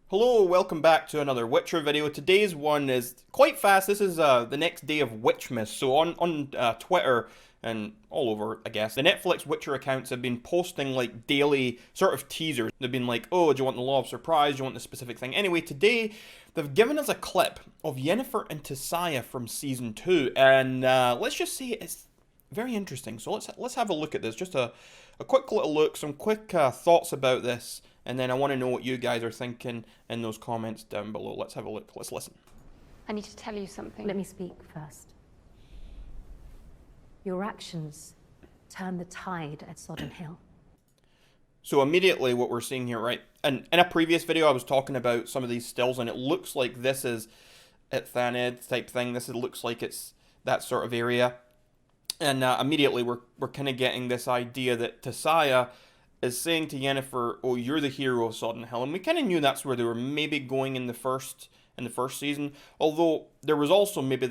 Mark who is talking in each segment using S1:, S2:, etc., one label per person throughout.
S1: Hello, welcome back to another Witcher video. Today's one is quite fast. This is the next day of Witchmas. So on Twitter and all over, I guess, the Netflix Witcher accounts have been posting like daily sort of teasers. They've been like, oh, do you want the Law of Surprise? Do you want the specific thing? Anyway, today they've given us a clip of Yennefer and Tissaia from Season 2. And let's just say it's very interesting. So let's have a look at this. Just a quick little look, some quick thoughts about this. And then I want to know what you guys are thinking in those comments down below. Let's have a look. Let's listen.
S2: I need to tell you something.
S3: Let me speak first. Your actions turn the tide at Sodden Hill.
S1: So immediately what we're seeing here, right? And in a previous video I was talking about some of these stills, and it looks like this is at Thaned type thing. Looks like it's that sort of area. And immediately we're kind of getting this idea that Tissaia is saying to Yennefer, oh, you're the hero of Sodden Hill. And we kind of knew that's where they were maybe going in the first season. Although there was also maybe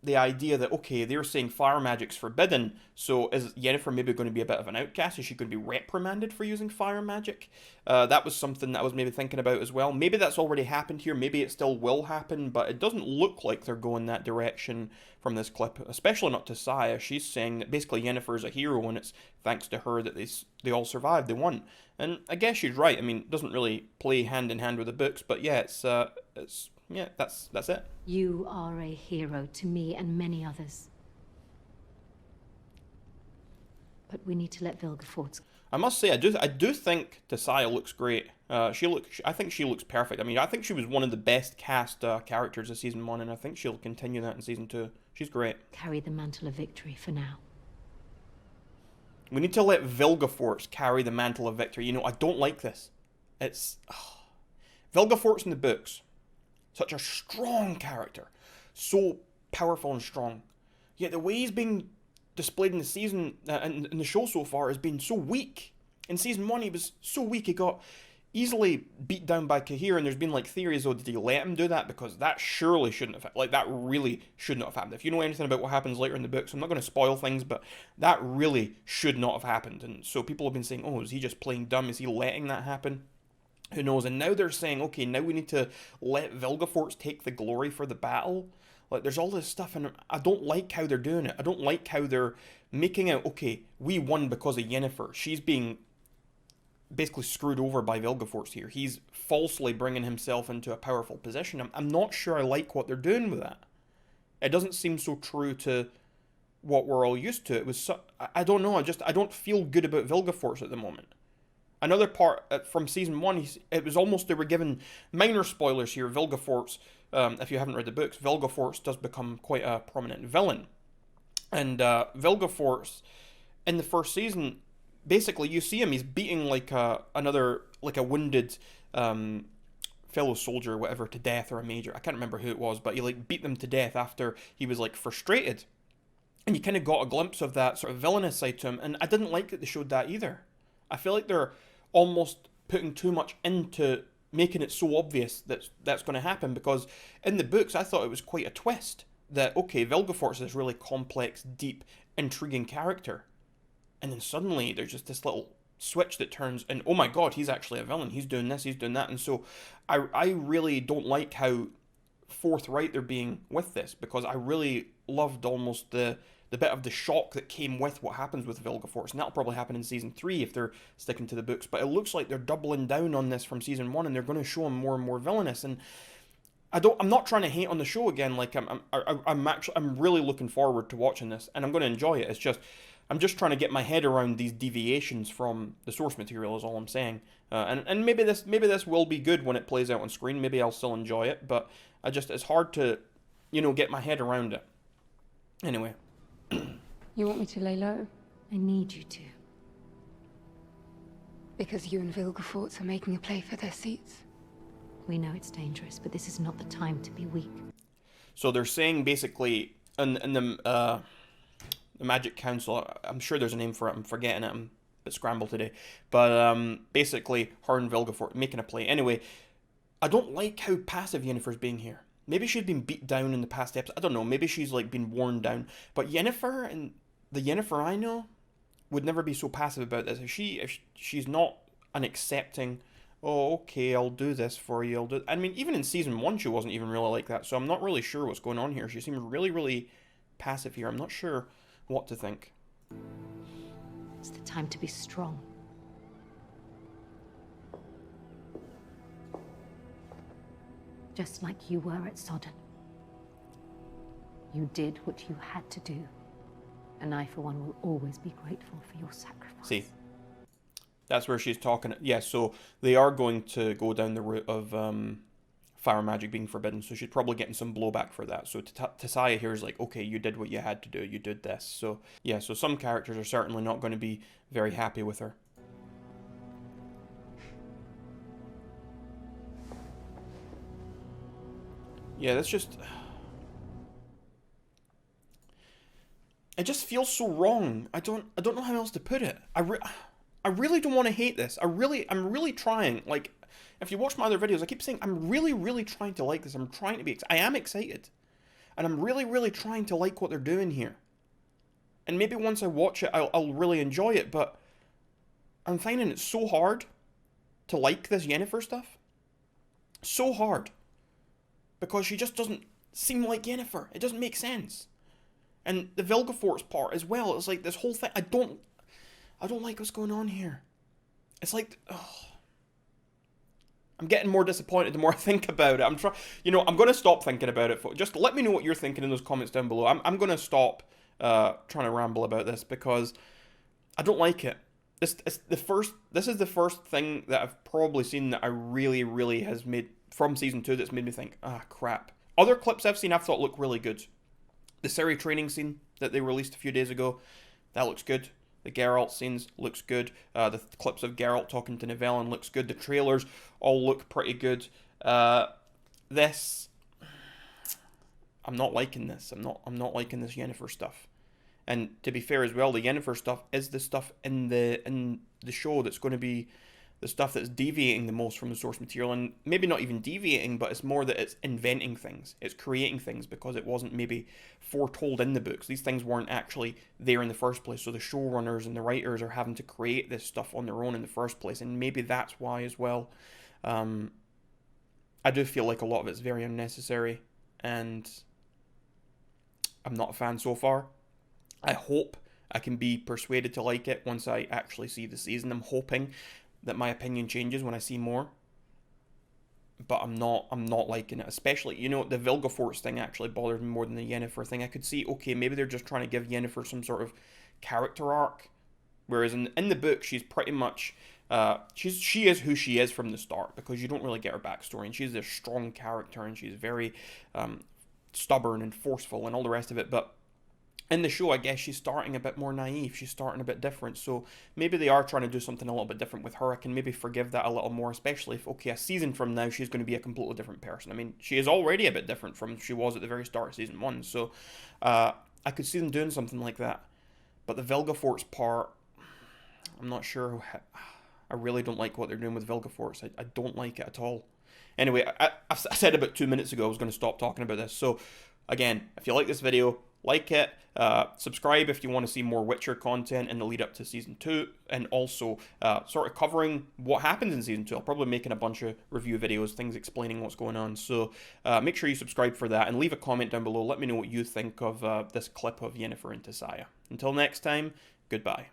S1: the idea that, okay, they were saying fire magic's forbidden, so is Yennefer maybe going to be a bit of an outcast? Is she going to be reprimanded for using fire magic? That was something that I was maybe thinking about as well. Maybe that's already happened here, maybe it still will happen, but it doesn't look like they're going that direction from this clip, especially not to Saya. She's saying that basically Yennefer is a hero, and it's thanks to her that they all survived, they won. And I guess she's right. I mean, it doesn't really play hand in hand with the books, but yeah, yeah, that's it.
S3: You are a hero to me and many others. But we need to let Vilgefortz.
S1: I must say, I do think Tissaia looks great. I think she looks perfect. I mean, I think she was one of the best cast characters of Season 1, and I think she'll continue that in Season 2. She's great.
S3: Carry the mantle of victory for now.
S1: We need to let Vilgefortz carry the mantle of victory. You know, I don't like this. It's... Vilgefortz in the books, such a strong character. So powerful and strong. Yet the way he's being displayed in the season, in the show so far, has been so weak. In Season 1, he was so weak, he got easily beat down by Cahir, and there's been like theories, oh, did he let him do that? Because that surely shouldn't have, like, that really should not have happened. If you know anything about what happens later in the books, I'm not going to spoil things, but that really should not have happened. And so people have been saying, oh, is he just playing dumb? Is he letting that happen? Who knows? And now they're saying, okay, now we need to let Vilgefortz take the glory for the battle. Like, there's all this stuff, and I don't like how they're doing it. I don't like how they're making out, okay, we won because of Yennefer. She's being basically screwed over by Vilgefortz here. He's falsely bringing himself into a powerful position. I'm not sure I like what they're doing with that. It doesn't seem so true to what we're all used to. It was I don't know, I don't feel good about Vilgefortz at the moment. Another part from Season 1, it was almost they were given minor spoilers here. Vilgefortz, if you haven't read the books, Vilgefortz does become quite a prominent villain. And Vilgefortz, in the first season, basically you see him, he's beating like a wounded fellow soldier or whatever to death, or a major. I can't remember who it was, but he like beat them to death after he was like frustrated. And you kind of got a glimpse of that sort of villainous side to him, and I didn't like that they showed that either. I feel like they're almost putting too much into making it so obvious that that's going to happen, because in the books I thought it was quite a twist that, okay, Vilgefortz is this really complex, deep, intriguing character, and then suddenly there's just this little switch that turns, and oh my god, he's actually a villain, he's doing this, he's doing that. And so I really don't like how forthright they're being with this, because I really loved almost the bit of the shock that came with what happens with Vilgefortz, and that'll probably happen in Season 3 if they're sticking to the books, but it looks like they're doubling down on this from Season 1, and they're going to show him more and more villainous. And I'm not trying to hate on the show again, like I'm really looking forward to watching this, and I'm going to enjoy it. It's just, I'm just trying to get my head around these deviations from the source material is all I'm saying. And maybe this will be good when it plays out on screen, maybe I'll still enjoy it, but it's hard to, get my head around it. Anyway.
S2: You want me to lay low?
S3: I need you to.
S2: Because you and Vilgefortz are making a play for their seats.
S3: We know it's dangerous, but this is not the time to be weak.
S1: So they're saying basically in the Magic Council, I'm sure there's a name for it, I'm forgetting it, I'm a bit scrambled today, but basically her and Vilgefortz making a play. Anyway, I don't like how passive Yennefer's being here. Maybe she's been beat down in the past episode. I don't know. Maybe she's like been worn down. But Yennefer, and the Yennefer I know, would never be so passive about this. If she's not an accepting oh, okay, I'll do this for you. I mean, even in season 1, she wasn't even really like that. So I'm not really sure what's going on here. She seems really, really passive here. I'm not sure what to think.
S3: It's the time to be strong. Just like you were at Sodden. You did what you had to do. And I, for one, will always be grateful for your sacrifice.
S1: See, that's where she's talking. Yeah, so they are going to go down the route of fire magic being forbidden, so she's probably getting some blowback for that. So Tissaia here is like, okay, you did what you had to do, you did this. So yeah, so some characters are certainly not going to be very happy with her. Yeah, that's just... It just feels so wrong. I don't know how else to put it. I really don't want to hate this. I'm really trying. Like, if you watch my other videos, I keep saying I'm really trying to like this. I'm trying to be... I am excited. And I'm really trying to like what they're doing here. And maybe once I watch it, I'll really enjoy it, but I'm finding it so hard to like this Yennefer stuff. So hard. Because she just doesn't seem like Yennefer. It doesn't make sense. And the Vilgefortz part as well. It's like this whole thing. I don't like what's going on here. It's like, I'm getting more disappointed the more I think about it. I'm going to stop thinking about it. Just let me know what you're thinking in those comments down below. I'm going to stop trying to ramble about this because I don't like it. This is the first thing that I've probably seen that I really has made from season 2 that's made me think, crap. Other clips I've seen I've thought look really good. The Ciri training scene that they released a few days ago, that looks good. The Geralt scenes looks good. The clips of Geralt talking to Nivellen looks good. The trailers all look pretty good. This, I'm not liking this. I'm not liking this Yennefer stuff. And to be fair as well, the Yennefer stuff is the stuff in the show that's going to be the stuff that's deviating the most from the source material, and maybe not even deviating, but it's more that it's inventing things, it's creating things because it wasn't maybe foretold in the books. These things weren't actually there in the first place, so the showrunners and the writers are having to create this stuff on their own in the first place, and maybe that's why as well. I do feel like a lot of it's very unnecessary, and I'm not a fan so far. I hope I can be persuaded to like it once I actually see the season. I'm hoping that my opinion changes when I see more. But I'm not liking it. Especially, the Vilgefortz thing actually bothers me more than the Yennefer thing. I could see, okay, maybe they're just trying to give Yennefer some sort of character arc. Whereas in the book, she's pretty much... she is who she is from the start, because you don't really get her backstory. And she's this strong character, and she's very stubborn and forceful and all the rest of it. But in the show, I guess she's starting a bit more naive. She's starting a bit different. So maybe they are trying to do something a little bit different with her. I can maybe forgive that a little more, especially if, okay, a season from now, she's going to be a completely different person. I mean, she is already a bit different from she was at the very start of season 1. So I could see them doing something like that. But the Vilgefortz part, I'm not sure. I really don't like what they're doing with Vilgefortz. I don't like it at all. Anyway, I said about 2 minutes ago I was going to stop talking about this. So again, if you like this video, like it, subscribe if you want to see more Witcher content in the lead up to Season 2, and also sort of covering what happens in Season 2. I'll probably be making a bunch of review videos, things explaining what's going on, so make sure you subscribe for that, and leave a comment down below. Let me know what you think of this clip of Yennefer and Tissaia. Until next time, goodbye.